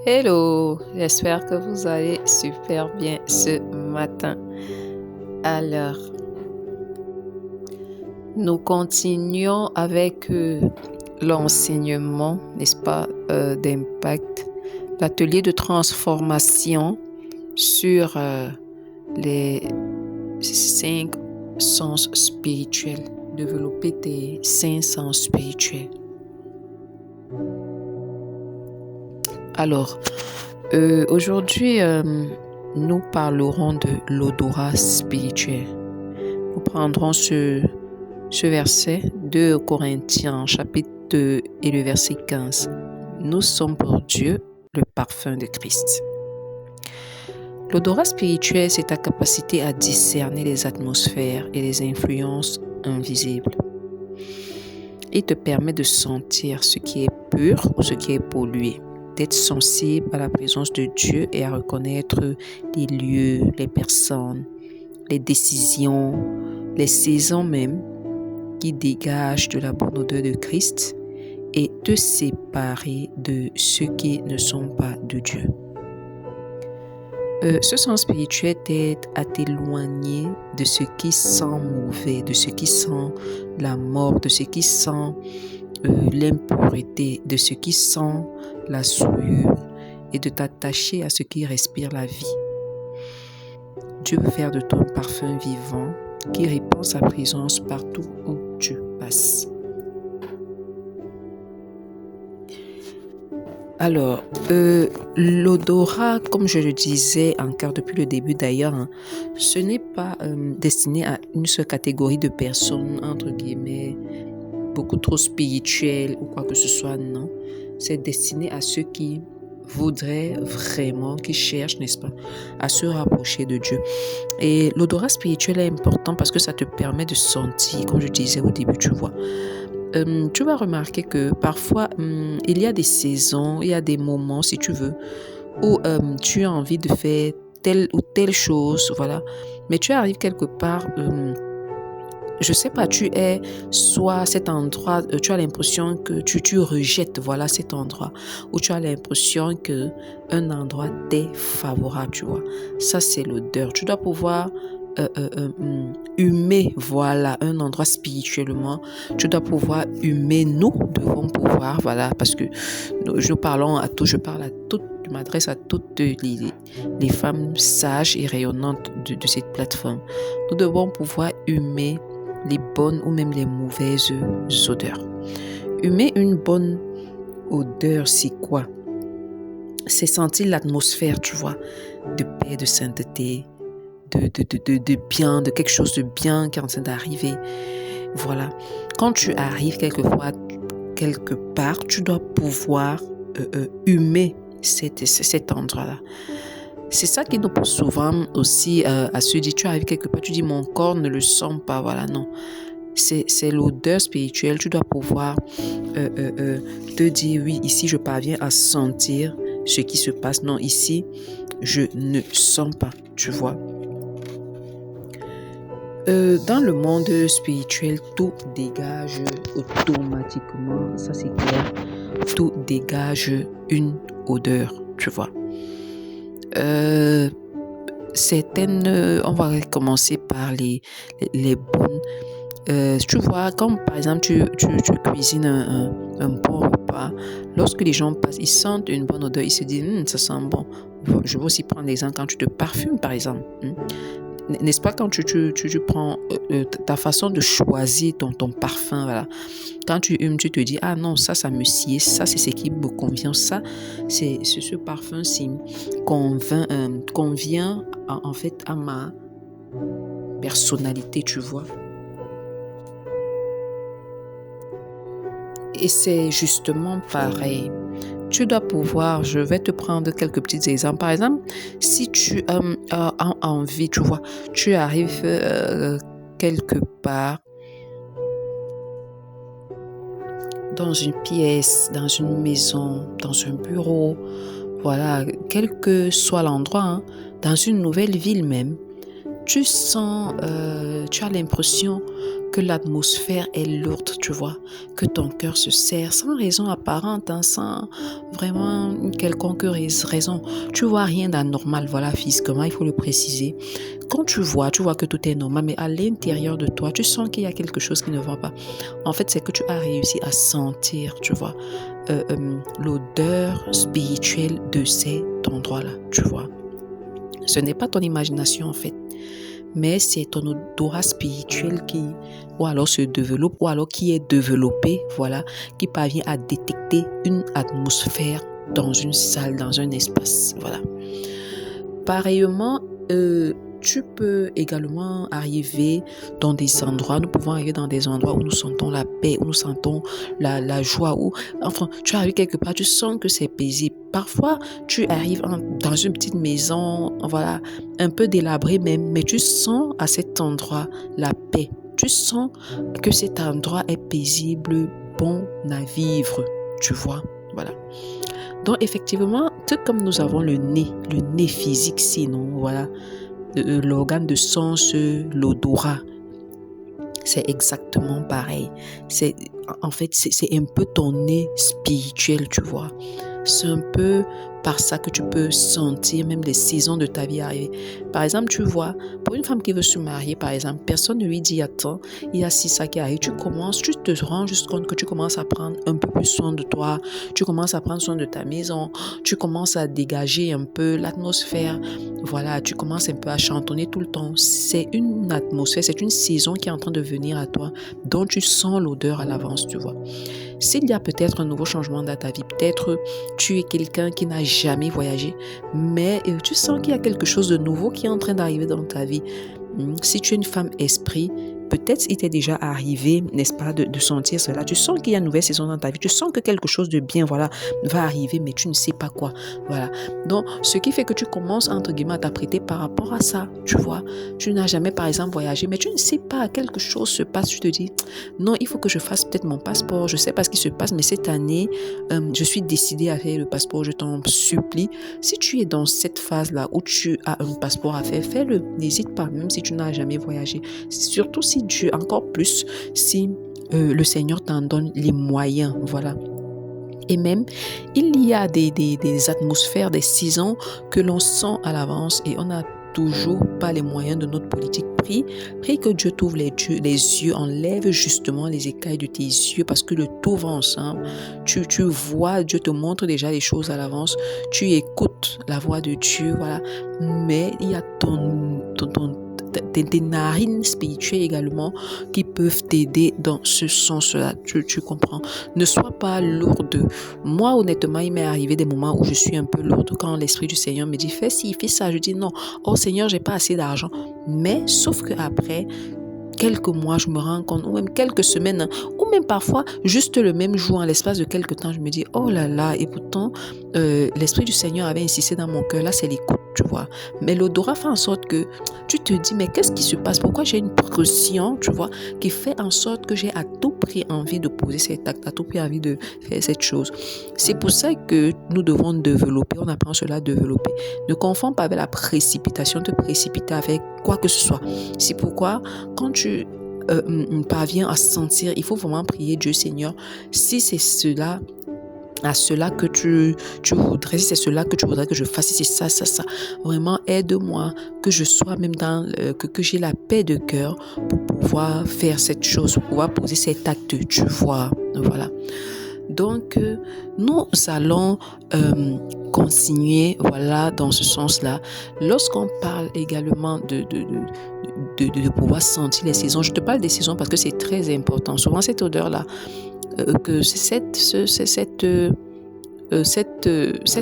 Hello, j'espère que vous allez super bien ce matin. Alors, nous continuons avec l'enseignement, n'est-ce pas, d'impact, l'atelier de transformation sur les 5 sens spirituels, développer tes 5 sens spirituels. Alors, aujourd'hui, nous parlerons de l'odorat spirituel. Nous prendrons ce verset, 2 Corinthiens, chapitre 2 et le verset 15. Nous sommes pour Dieu le parfum de Christ. L'odorat spirituel, c'est ta capacité à discerner les atmosphères et les influences invisibles. Il te permet de sentir ce qui est pur ou ce qui est pollué, d'être sensible à la présence de Dieu et à reconnaître les lieux, les personnes, les décisions, les saisons même qui dégagent de la bonne odeur de Christ et te séparer de ceux qui ne sont pas de Dieu. Ce sens spirituel t'aide à t'éloigner de ce qui sent mauvais, de ce qui sent la mort, de ce qui sent l'impureté, de ce qui sent la souillure et de t'attacher à ce qui respire la vie. Dieu veut faire de toi un parfum vivant qui répand sa présence partout où tu passes. Alors, l'odorat, comme je le disais encore depuis le début d'ailleurs, ce n'est pas destiné à une seule catégorie de personnes, entre guillemets, beaucoup trop spirituelles ou quoi que ce soit, non. C'est destiné à ceux qui voudraient vraiment, qui cherchent, n'est-ce pas, à se rapprocher de Dieu. Et l'odorat spirituel est important parce que ça te permet de sentir, comme je disais au début, tu vois. Tu vas remarquer que parfois, il y a des saisons, il y a des moments, si tu veux, où tu as envie de faire telle ou telle chose, voilà. Mais tu arrives quelque part, je sais pas, tu es soit à cet endroit, tu as l'impression que tu rejettes, voilà, cet endroit, ou tu as l'impression que un endroit t'est favorable, tu vois. Ça, c'est l'odeur. Tu dois pouvoir humer, voilà, un endroit spirituellement. Tu dois pouvoir humer, nous devons pouvoir, voilà, parce que je parle à toutes, je m'adresse à toutes les femmes sages et rayonnantes de cette plateforme. Nous devons pouvoir humer les bonnes ou même les mauvaises odeurs. Humer une bonne odeur, c'est quoi? C'est sentir l'atmosphère, tu vois, de paix, de sainteté, de bien, de quelque chose de bien qui est en train d'arriver. Voilà. Quand tu arrives quelquefois quelque part, tu dois pouvoir humer cet endroit-là. C'est ça qui nous pousse souvent aussi à se dire, tu arrives quelque part, tu dis mon corps ne le sent pas, voilà, non. C'est l'odeur spirituelle, tu dois pouvoir te dire, oui, ici je parviens à sentir ce qui se passe. Non, ici, je ne sens pas, tu vois. Dans le monde spirituel, tout dégage automatiquement, ça c'est clair. Tout dégage une odeur, tu vois. Certaines, on va commencer par les bonnes. Tu vois, comme par exemple, tu cuisines un bon repas. Lorsque les gens passent, ils sentent une bonne odeur, ils se disent, ça sent bon. Je vais aussi prendre l'exemple quand tu te parfumes, par exemple. N'est-ce pas, quand tu prends ta façon de choisir ton parfum, voilà. Quand tu humes, tu te dis, ah non, ça me sied, ça c'est ce qui me convient, ça c'est ce parfum-ci convient en fait à ma personnalité, tu vois. Et c'est justement pareil. Tu dois pouvoir, je vais te prendre quelques petits exemples. Par exemple, si tu as envie, tu vois, tu arrives quelque part dans une pièce, dans une maison, dans un bureau, voilà, quel que soit l'endroit, dans une nouvelle ville même, tu sens, tu as l'impression que l'atmosphère est lourde, tu vois, que ton cœur se serre sans raison apparente, hein, sans vraiment une quelconque raison. Tu vois rien d'anormal, voilà, physiquement, il faut le préciser. Quand tu vois que tout est normal, mais à l'intérieur de toi, tu sens qu'il y a quelque chose qui ne va pas. En fait, c'est que tu as réussi à sentir, tu vois, l'odeur spirituelle de cet endroit-là, tu vois. Ce n'est pas ton imagination, en fait, mais c'est ton odorat spirituel qui, ou alors se développe, ou alors qui est développé, voilà, qui parvient à détecter une atmosphère dans une salle, dans un espace, voilà. Pareillement, tu peux également arriver dans des endroits, nous pouvons arriver dans des endroits où nous sentons la paix, où nous sentons la joie, où, enfin, tu arrives quelque part, tu sens que c'est paisible. Parfois, tu arrives dans une petite maison, voilà, un peu délabrée même, mais tu sens à cet endroit la paix. Tu sens que cet endroit est paisible, bon à vivre, tu vois, voilà. Donc, effectivement, tout comme nous avons le nez physique, sinon, voilà, l'organe de sens, l'odorat, c'est exactement pareil. En fait, c'est un peu ton nez spirituel, tu vois. C'est un peu par ça que tu peux sentir même les saisons de ta vie arriver. Par exemple, tu vois, pour une femme qui veut se marier, par exemple, personne ne lui dit, attends, il y a ça qui arrive. Tu te rends juste compte que tu commences à prendre un peu plus soin de toi, tu commences à prendre soin de ta maison, tu commences à dégager un peu l'atmosphère. Voilà, tu commences un peu à chantonner tout le temps. C'est une atmosphère, c'est une saison qui est en train de venir à toi, dont tu sens l'odeur à l'avance, tu vois. S'il y a peut-être un nouveau changement dans ta vie, peut-être tu es quelqu'un qui n'a jamais voyagé, mais tu sens qu'il y a quelque chose de nouveau qui est en train d'arriver dans ta vie. Si tu es une femme esprit, peut-être il t'est déjà arrivé, n'est-ce pas, de sentir cela. Tu sens qu'il y a une nouvelle saison dans ta vie. Tu sens que quelque chose de bien, voilà, va arriver, mais tu ne sais pas quoi. Voilà. Donc, ce qui fait que tu commences, entre guillemets, à t'apprêter par rapport à ça, tu vois. Tu n'as jamais, par exemple, voyagé, mais tu ne sais pas, quelque chose se passe. Tu te dis, non, il faut que je fasse peut-être mon passeport. Je ne sais pas ce qui se passe, mais cette année, je suis décidée à faire le passeport. Je t'en supplie. Si tu es dans cette phase-là où tu as un passeport à faire, fais-le. N'hésite pas, même si tu n'as jamais voyagé. Surtout si Dieu, encore plus, si le Seigneur t'en donne les moyens, voilà. Et même, il y a des atmosphères, des saisons que l'on sent à l'avance et on n'a toujours pas les moyens de notre politique. Prie que Dieu t'ouvre les yeux, enlève justement les écailles de tes yeux parce que le tout va ensemble. Tu vois, Dieu te montre déjà les choses à l'avance. Tu écoutes la voix de Dieu, voilà. Mais il y a des narines spirituelles également qui peuvent t'aider dans ce sens-là. Tu comprends? Ne sois pas lourde. Moi, honnêtement, il m'est arrivé des moments où je suis un peu lourde quand l'Esprit du Seigneur me dit fais ci, fais ça. Je dis non. Oh Seigneur, j'ai pas assez d'argent. Mais sauf que après quelques mois, je me rends compte, ou même quelques semaines, ou même parfois juste le même jour, en l'espace de quelques temps, je me dis oh là là, et pourtant l'Esprit du Seigneur avait insisté dans mon cœur. Là, c'est l'écoute, tu vois. Mais l'odorat fait en sorte que tu te dis mais qu'est-ce qui se passe? Pourquoi j'ai une pression, tu vois, qui fait en sorte que j'ai à tout prix envie de poser cet acte, à tout prix envie de faire cette chose. C'est pour ça que nous devons développer, on apprend cela à développer. Ne confonds pas avec la précipitation, te précipiter avec quoi que ce soit. C'est pourquoi quand tu parviens à sentir, il faut vraiment prier Dieu Seigneur, si c'est cela à cela que tu voudrais, si c'est cela que tu voudrais que je fasse, si c'est ça, vraiment aide-moi, que je sois même que j'ai la paix de cœur pour pouvoir faire cette chose, pour pouvoir poser cet acte, tu vois, voilà. Donc, nous allons continuer, voilà, dans ce sens-là. Lorsqu'on parle également de pouvoir sentir les saisons, je te parle des saisons parce que c'est très important. Souvent, cette odeur-là, que cet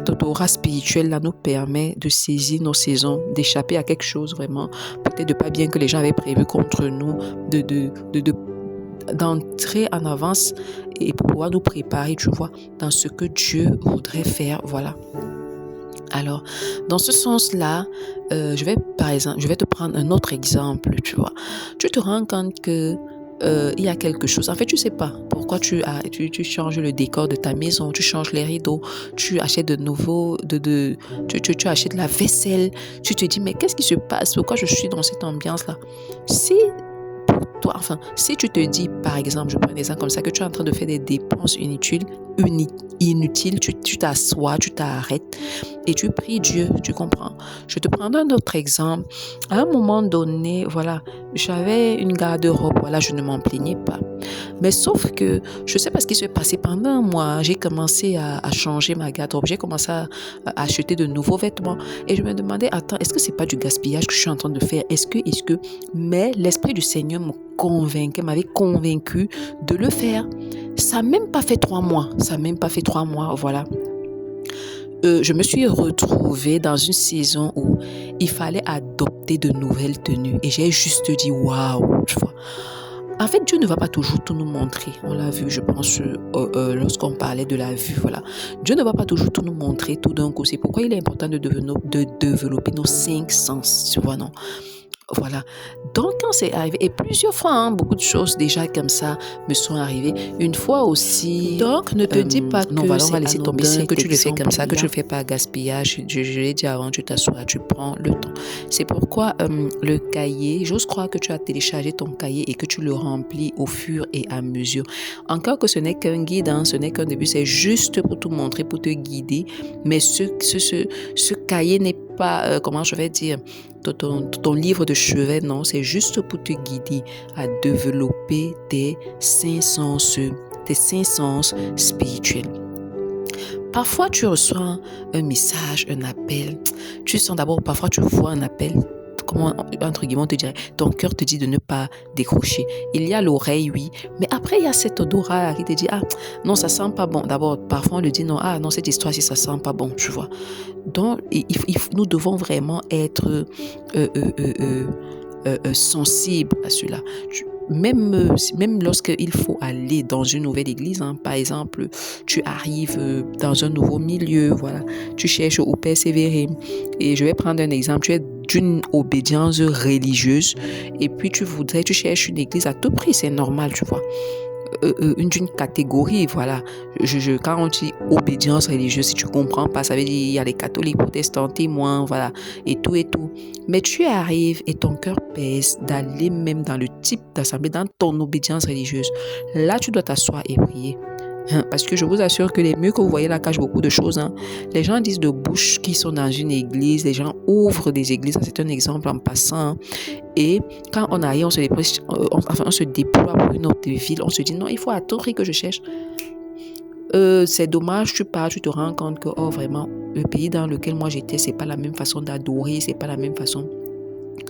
odorat spirituel-là nous permet de saisir nos saisons, d'échapper à quelque chose vraiment, peut-être de pas bien que les gens avaient prévu contre nous, d'entrer en avance et pour pouvoir nous préparer, tu vois, dans ce que Dieu voudrait faire, voilà. Alors, dans ce sens-là, je vais te prendre un autre exemple, tu vois. Tu te rends compte que il y a quelque chose. En fait, tu sais pas pourquoi tu changes le décor de ta maison, tu changes les rideaux, tu achètes de nouveaux, tu achètes la vaisselle. Tu te dis, mais qu'est-ce qui se passe? Pourquoi je suis dans cette ambiance-là? Si toi, enfin, si tu te dis, par exemple, je prends un exemple comme ça, que tu es en train de faire des dépenses inutiles, tu t'assois, tu t'arrêtes et tu pries Dieu, tu comprends. Je te prends un autre exemple. À un moment donné, voilà, j'avais une garde-robe, voilà, je ne m'en plaignais pas. Mais sauf que, je sais pas ce qui s'est passé pendant un mois, j'ai commencé à changer ma garde-robe, j'ai commencé à acheter de nouveaux vêtements et je me demandais, attends, est-ce que c'est pas du gaspillage que je suis en train de faire? Est-ce que, mais l'Esprit du Seigneur m'avait convaincu de le faire. Ça n'a même pas fait 3 mois. Voilà. Je me suis retrouvée dans une saison où il fallait adopter de nouvelles tenues. Et j'ai juste dit, waouh, tu vois. En fait, Dieu ne va pas toujours tout nous montrer. On l'a vu, je pense, lorsqu'on parlait de la vue, voilà. Dieu ne va pas toujours tout nous montrer tout d'un coup. C'est pourquoi il est important de développer nos 5 sens, tu vois, non? Voilà. Donc, quand c'est arrivé, et plusieurs fois, beaucoup de choses déjà comme ça me sont arrivées. Une fois aussi. Donc, ne te dis pas que on va laisser tomber, c'est que tu le fais comme ça, que tu ne fais pas gaspillage. Je l'ai dit avant, tu t'assois, tu prends le temps. C'est pourquoi le cahier, j'ose croire que tu as téléchargé ton cahier et que tu le remplis au fur et à mesure. Encore que ce n'est qu'un guide, ce n'est qu'un début, c'est juste pour te montrer, pour te guider. Mais ce cahier n'est pas, comment je vais dire, ton livre de chevet, non, c'est juste pour te guider à développer tes 5 sens spirituels. Parfois, tu reçois un message, un appel. Tu sens d'abord, parfois, tu vois un appel. Comment, entre guillemets, on te dirait, ton cœur te dit de ne pas décrocher. Il y a l'oreille, oui, mais après, il y a cet odorat qui te dit, non, ça sent pas bon. D'abord, parfois, on le dit, non, non, cette histoire-ci, ça sent pas bon, tu vois. Donc, nous devons vraiment être sensibles à cela. Même lorsqu'il faut aller dans une nouvelle église, par exemple, tu arrives dans un nouveau milieu, voilà, tu cherches où persévérer. Et je vais prendre un exemple, tu es d'une obédience religieuse et puis tu cherches une église à tout prix, c'est normal, tu vois. D'une catégorie, voilà. Quand on dit obédience religieuse, si tu comprends pas, ça veut dire il y a les catholiques, protestants, témoins, voilà, et tout. Mais tu arrives et ton cœur pèse d'aller même dans le type d'assemblée, dans ton obédience religieuse. Là, tu dois t'asseoir et prier. Parce que je vous assure que les murs que vous voyez là cachent beaucoup de choses. Les gens disent de bouche qu'ils sont dans une église, les gens ouvrent des églises, c'est un exemple en passant. Et quand on arrive, on se déploie pour une autre ville, on se dit non, il faut à tout prix que je cherche. C'est dommage, tu pars, tu te rends compte que vraiment, le pays dans lequel moi j'étais, c'est pas la même façon d'adorer, c'est pas la même façon.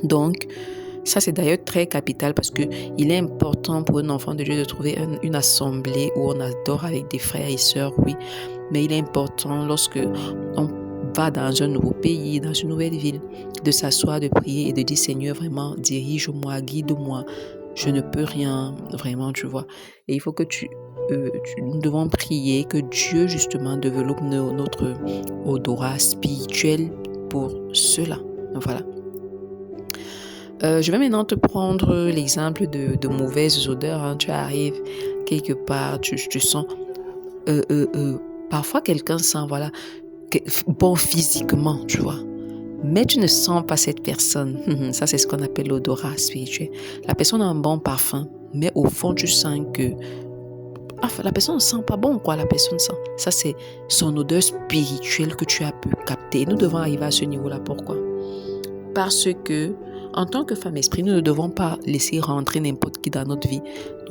Donc, ça, c'est d'ailleurs très capital parce que il est important pour un enfant de Dieu de trouver une assemblée où on adore avec des frères et sœurs, oui. Mais il est important lorsque on va dans un nouveau pays, dans une nouvelle ville, de s'asseoir, de prier et de dire Seigneur, vraiment, dirige-moi, guide-moi. Je ne peux rien, vraiment, tu vois. Et il faut que nous devons prier que Dieu, justement, développe notre odorat spirituel pour cela. Voilà. Je vais maintenant te prendre l'exemple de mauvaises odeurs. Tu arrives quelque part, tu sens... parfois, quelqu'un sent, voilà, bon physiquement, tu vois. Mais tu ne sens pas cette personne. Ça, c'est ce qu'on appelle l'odorat spirituel. La personne a un bon parfum, mais au fond, tu sens que... la personne ne sent pas bon, quoi, la personne sent. Ça, c'est son odeur spirituelle que tu as pu capter. Nous devons arriver à ce niveau-là. Pourquoi? Parce que en tant que femme esprit, nous ne devons pas laisser rentrer n'importe qui dans notre vie.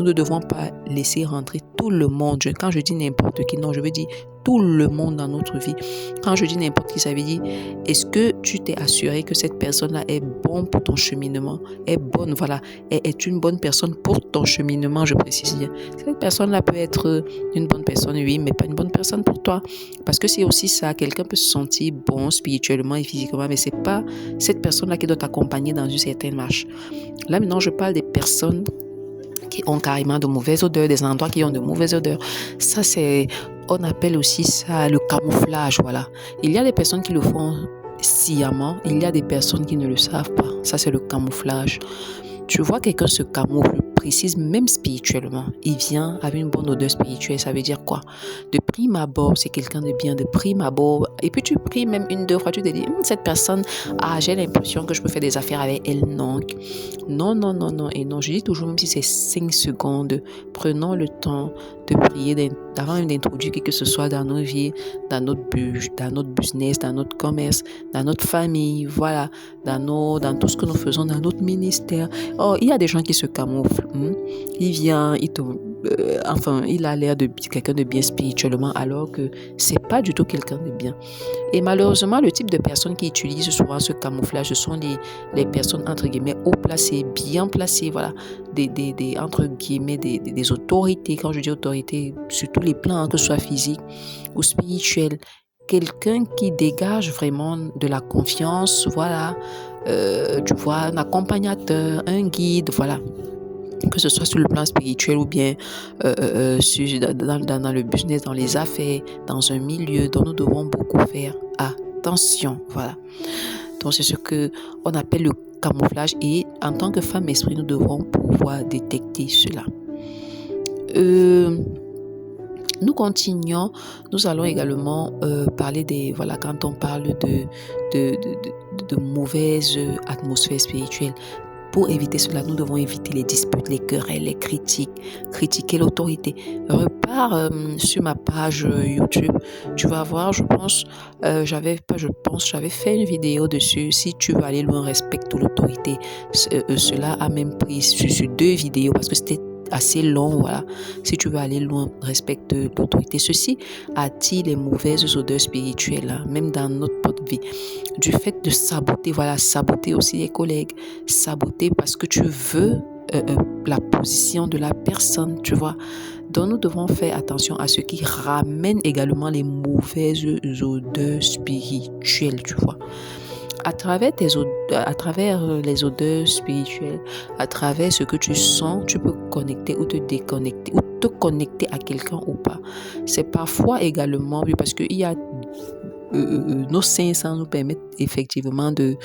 Nous ne devons pas laisser rentrer tout le monde. Quand je dis n'importe qui, non, je veux dire tout le monde dans notre vie. Quand je dis n'importe qui, ça veut dire, est-ce que tu t'es assuré que cette personne-là est bonne pour ton cheminement, est bonne, voilà, est une bonne personne pour ton cheminement, je précise bien. Cette personne-là peut être une bonne personne, oui, mais pas une bonne personne pour toi. Parce que c'est aussi ça, quelqu'un peut se sentir bon spirituellement et physiquement, mais c'est pas cette personne-là qui doit t'accompagner dans une certaine marche. Là, maintenant, je parle des personnes qui ont carrément de mauvaises odeurs, des endroits qui ont de mauvaises odeurs. Ça, on appelle aussi ça le camouflage, voilà. Il y a des personnes qui le font sciemment, il y a des personnes qui ne le savent pas. Ça, c'est le camouflage. Tu vois quelqu'un se camoufle précise, même spirituellement, il vient avec une bonne odeur spirituelle. Ça veut dire quoi? De prime abord, c'est quelqu'un de bien, de prime abord. Et puis tu pries même une, deux fois, tu te dis, cette personne, j'ai l'impression que je peux faire des affaires avec elle. Non, non, non, non, non. Et non, je dis toujours, même si c'est 5 secondes, prenons le temps de prier, avant même d'introduire quelque que ce soit dans nos vies, dans notre business, dans notre commerce, dans notre famille, voilà, dans tout ce que nous faisons, dans notre ministère. Oh, il y a des gens qui se camouflent. Il vient, il a l'air de quelqu'un de bien spirituellement, alors que c'est pas du tout quelqu'un de bien. Et malheureusement, le type de personnes qui utilisent souvent ce camouflage, ce sont les personnes, entre guillemets, haut placées, bien placées, voilà, entre guillemets, des autorités. Quand je dis autorité, sur tous les plans, que ce soit physique ou spirituel. Quelqu'un qui dégage vraiment de la confiance, voilà, tu vois, un accompagnateur, un guide, voilà. Que ce soit sur le plan spirituel ou bien dans le business, dans les affaires, dans un milieu dont nous devons beaucoup faire attention. Voilà. Donc, c'est ce qu'on appelle le camouflage et en tant que femme esprit, nous devons pouvoir détecter cela. Nous continuons, nous allons également parler quand on parle de mauvaise atmosphère spirituelle. Pour éviter cela, nous devons éviter les disputes, les querelles, les critiques, critiquer l'autorité. Repars sur ma page YouTube, tu vas voir, j'avais fait une vidéo dessus. Si tu veux aller loin, respecte l'autorité. Cela a même pris sur 2 vidéos parce que c'était assez long, voilà. Si tu veux aller loin, respecte l'autorité. Ceci attire les mauvaises odeurs spirituelles, hein, même dans notre vie. Du fait de saboter, saboter aussi les collègues, saboter parce que tu veux la position de la personne, tu vois. Donc, nous devons faire attention à ce qui ramène également les mauvaises odeurs spirituelles, tu vois. À travers les odeurs spirituelles, à travers ce que tu sens, tu peux connecter ou te déconnecter ou te connecter à quelqu'un ou pas. C'est parfois également, parce qu'il y a nos sens nous permettent effectivement de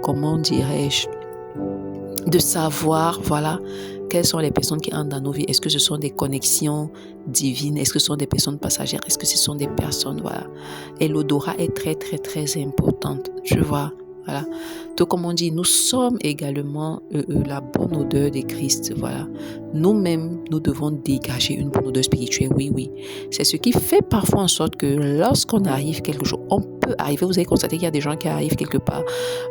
comment dirais-je, de savoir, voilà, quelles sont les personnes qui entrent dans nos vies. Est-ce que ce sont des connexions divines? Est-ce que ce sont des personnes passagères? Est-ce que ce sont des personnes, voilà. Et l'odorat est très, très, très importante, tu vois. Voilà. Donc, comme on dit, nous sommes également la bonne odeur de Christ. Voilà. Nous-mêmes, nous devons dégager une bonne odeur spirituelle. Oui, oui. C'est ce qui fait parfois en sorte que lorsqu'on arrive quelque chose, on peut arriver. Vous avez constaté qu'il y a des gens qui arrivent quelque part.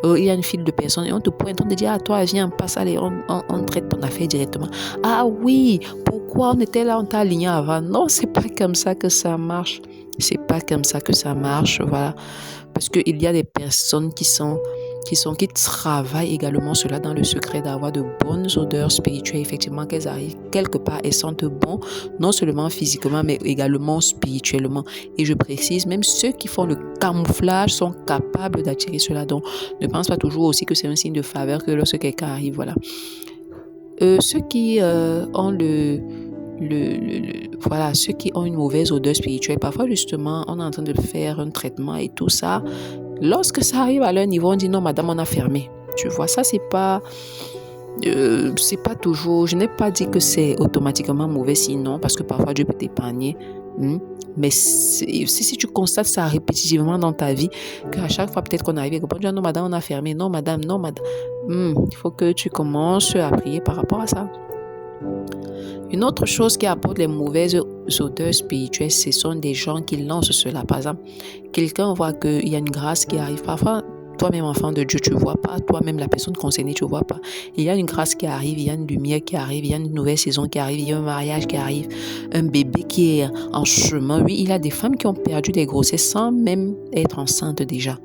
Il y a une file de personnes et on te pointe, on te dit, toi, viens, passe, allez, on traite ton affaire directement. Ah oui, pourquoi on était là, on t'a aligné avant? Non, c'est pas comme ça que ça marche. C'est pas comme ça que ça marche, voilà. Parce qu'il y a des personnes qui travaillent également cela dans le secret d'avoir de bonnes odeurs spirituelles, effectivement, qu'elles arrivent quelque part et sentent bon, non seulement physiquement, mais également spirituellement. Et je précise, même ceux qui font le camouflage sont capables d'attirer cela. Donc, ne pense pas toujours aussi que c'est un signe de faveur que lorsque quelqu'un arrive, voilà. Ceux qui ont ceux qui ont une mauvaise odeur spirituelle, parfois justement on est en train de faire un traitement et tout ça, lorsque ça arrive à leur niveau, on dit non madame, on a fermé, tu vois. Ça c'est pas toujours, je n'ai pas dit que c'est automatiquement mauvais, sinon, parce que parfois Dieu peut t'épargner, mais si tu constates ça répétitivement dans ta vie, qu'à chaque fois peut-être qu'on arrive et qu'on dit non madame, on a fermé, non madame, il faut que tu commences à prier par rapport à ça. Une autre chose qui apporte les mauvaises odeurs spirituelles, ce sont des gens qui lancent cela. Par exemple, quelqu'un voit qu'il y a une grâce qui arrive. Parfois, toi-même, enfant de Dieu, tu ne vois pas. Toi-même, la personne concernée, tu ne vois pas. Il y a une grâce qui arrive, il y a une lumière qui arrive, il y a une nouvelle saison qui arrive, il y a un mariage qui arrive, un bébé qui est en chemin. Oui, il y a des femmes qui ont perdu des grossesses sans même être enceintes déjà.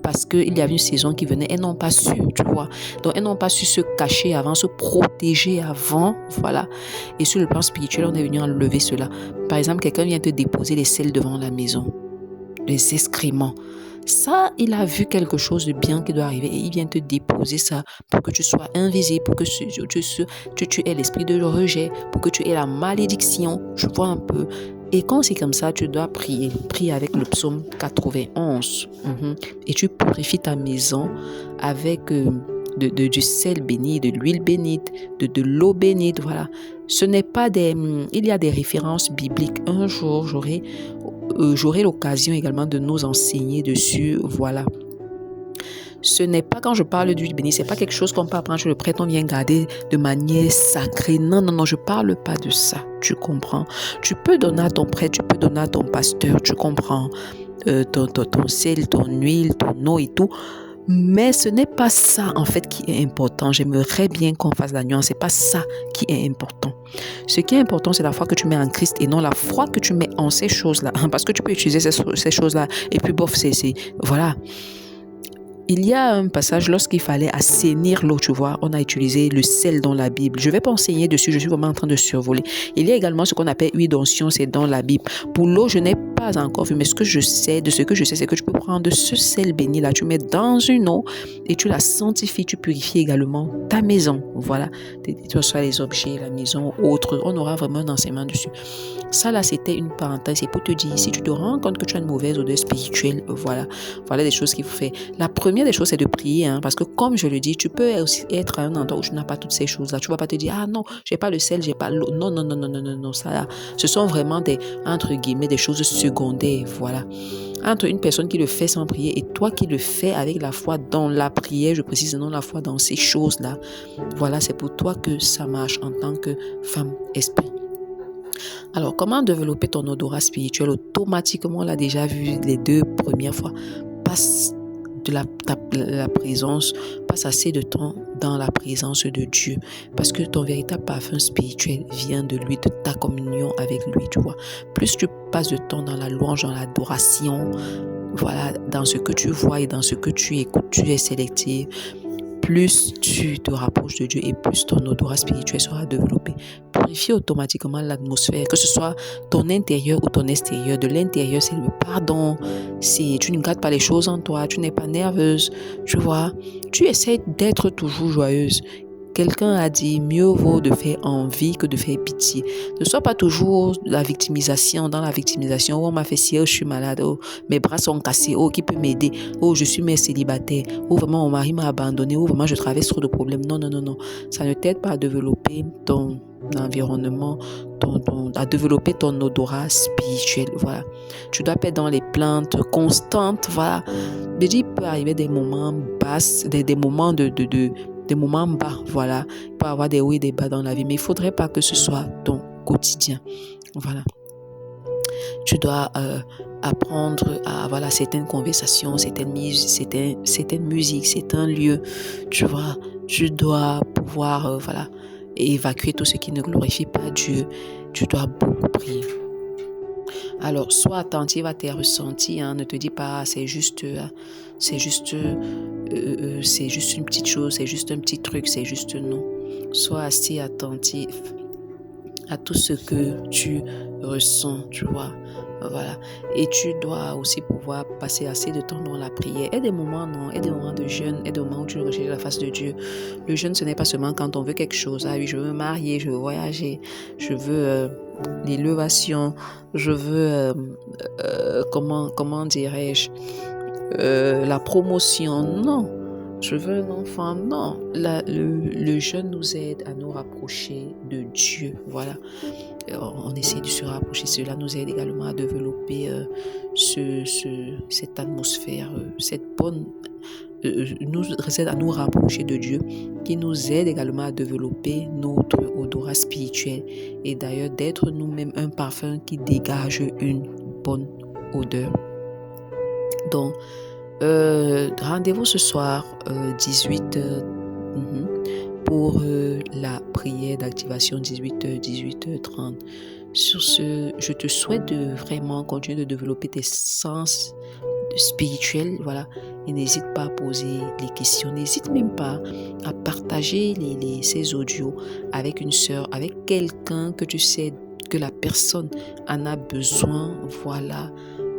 Parce qu'il y avait une saison qui venait, elles n'ont pas su, tu vois. Donc, elles n'ont pas su se cacher avant, se protéger avant, voilà. Et sur le plan spirituel, on est venu enlever cela. Par exemple, quelqu'un vient te déposer les selles devant la maison, les excréments. Ça, il a vu quelque chose de bien qui doit arriver et il vient te déposer ça pour que tu sois invisible, pour que tu aies l'esprit de rejet, pour que tu aies la malédiction, je vois un peu. Et quand c'est comme ça, tu dois prier. Prie avec le psaume 91. Et tu purifies ta maison avec du sel béni, de l'huile bénite, de l'eau bénite, voilà. Ce n'est pas il y a des références bibliques. Un jour, j'aurai l'occasion également de nous enseigner dessus, voilà. Ce n'est pas, quand je parle d'huile bénie, c'est pas quelque chose qu'on peut apprendre, je le prête, on vient garder de manière sacrée. Non, non, non, je parle pas de ça. Tu comprends? Tu peux donner à ton prêtre, tu peux donner à ton pasteur, tu comprends? Ton sel, ton huile, ton eau et tout. Mais ce n'est pas ça, en fait, qui est important. J'aimerais bien qu'on fasse la nuance. C'est pas ça qui est important. Ce qui est important, c'est la foi que tu mets en Christ et non la foi que tu mets en ces choses-là. Parce que tu peux utiliser ces choses-là et puis bof, voilà. Il y a un passage, lorsqu'il fallait assainir l'eau, tu vois, on a utilisé le sel dans la Bible. Je ne vais pas enseigner dessus, je suis vraiment en train de survoler. Il y a également ce qu'on appelle huile d'onction, c'est dans la Bible. Pour l'eau, je n'ai pas encore vu, mais ce que je sais, c'est que tu peux prendre ce sel béni là, tu mets dans une eau et tu la sanctifies, tu purifies également ta maison. Voilà, que ce soit les objets, la maison, autres. On aura vraiment un enseignement dessus. Ça là, c'était une parenthèse. C'est pour te dire, si tu te rends compte que tu as une mauvaise odeur spirituelle, voilà des choses qu'il faut faire. La première des choses, c'est de prier, parce que comme je le dis, tu peux aussi être à un endroit où tu n'as pas toutes ces choses-là. Tu ne vas pas te dire, ah non, j'ai pas le sel, j'ai pas l'eau. Non, non, non, non, non, non, non, ça là, ce sont vraiment entre guillemets, des choses secondaires, voilà. Entre une personne qui le fait sans prier et toi qui le fais avec la foi dans la prière, je précise non la foi dans ces choses-là, voilà, c'est pour toi que ça marche en tant que femme esprit. Alors, comment développer ton odorat spirituel? Automatiquement, on l'a déjà vu les 2 premières fois. Passe de la présence, passe assez de temps dans la présence de Dieu. Parce que ton véritable parfum spirituel vient de lui, de ta communion avec lui, tu vois. Plus tu passes de temps dans la louange, dans l'adoration, voilà, dans ce que tu vois et dans ce que tu écoutes, tu es sélectif. Plus tu te rapproches de Dieu et plus ton odorat spirituel sera développé. Purifie automatiquement l'atmosphère, que ce soit ton intérieur ou ton extérieur. De l'intérieur, c'est le pardon. Tu ne gardes pas les choses en toi, tu n'es pas nerveuse, tu vois. Tu essaies d'être toujours joyeuse. Quelqu'un a dit, mieux vaut de faire envie que de faire pitié. Ne sois pas toujours dans la victimisation, oh, on m'a fait ci, oh, je suis malade, oh, mes bras sont cassés, oh, qui peut m'aider, oh, je suis mère célibataire, oh, vraiment, mon mari m'a abandonné, oh, vraiment, je traverse trop de problèmes. Non, non, non, non. Ça ne t'aide pas à développer ton environnement, à développer ton odorat spirituel, voilà. Tu dois être dans les plaintes constantes, voilà. Déjà, il peut arriver des moments basses, des moments des moments bas, voilà. Il peut y avoir des hauts et des bas dans la vie, mais il ne faudrait pas que ce soit ton quotidien, voilà. Tu dois apprendre à, voilà, certaines conversations, certaines musiques, certains lieux, tu vois. Tu dois pouvoir, voilà, évacuer tout ce qui ne glorifie pas Dieu. Tu dois beaucoup prier. Alors, sois attentive à tes ressentis, ne te dis pas c'est juste une petite chose, c'est juste un petit truc, c'est juste non. Sois assez attentif à tout ce que tu ressens, tu vois. Voilà. Et tu dois aussi pouvoir passer assez de temps dans la prière. Et des moments de jeûne, et des moments où tu recherches la face de Dieu. Le jeûne, ce n'est pas seulement quand on veut quelque chose. Ah oui, je veux me marier, je veux voyager, je veux l'élévation, je veux, comment dirais-je, la promotion. Non. Je veux un enfant. Non. Le jeûne nous aide à nous rapprocher de Dieu. Voilà. On essaie de se rapprocher. Cela nous aide également à développer cette atmosphère, cette bonne... nous aide à nous rapprocher de Dieu, qui nous aide également à développer notre odorat spirituel. Et d'ailleurs, d'être nous-mêmes un parfum qui dégage une bonne odeur. Donc, rendez-vous ce soir 18 pour la prière d'activation 18h30. Sur ce, je te souhaite de vraiment continuer de développer tes sens spirituels, voilà, et n'hésite pas à poser les questions, n'hésite même pas à partager ces audios avec une sœur, avec quelqu'un que tu sais que la personne en a besoin, voilà.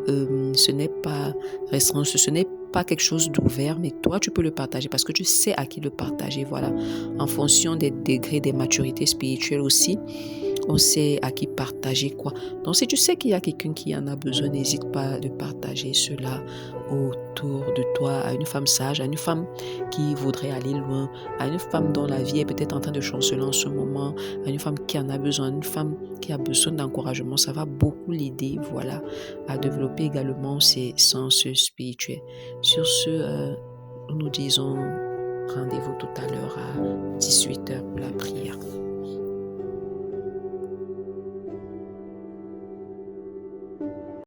Ce n'est pas restreint, ce n'est pas quelque chose d'ouvert, mais toi tu peux le partager parce que tu sais à qui le partager, voilà, en fonction des degrés des maturités spirituelles aussi. On sait à qui partager quoi. Donc, si tu sais qu'il y a quelqu'un qui en a besoin, n'hésite pas de partager cela autour de toi à une femme sage, à une femme qui voudrait aller loin, à une femme dont la vie est peut-être en train de chanceler en ce moment, à une femme qui en a besoin, une femme qui a besoin d'encouragement. Ça va beaucoup l'aider, voilà, à développer également ses sens spirituels. Sur ce, nous disons rendez-vous tout à l'heure à 18h pour la prière.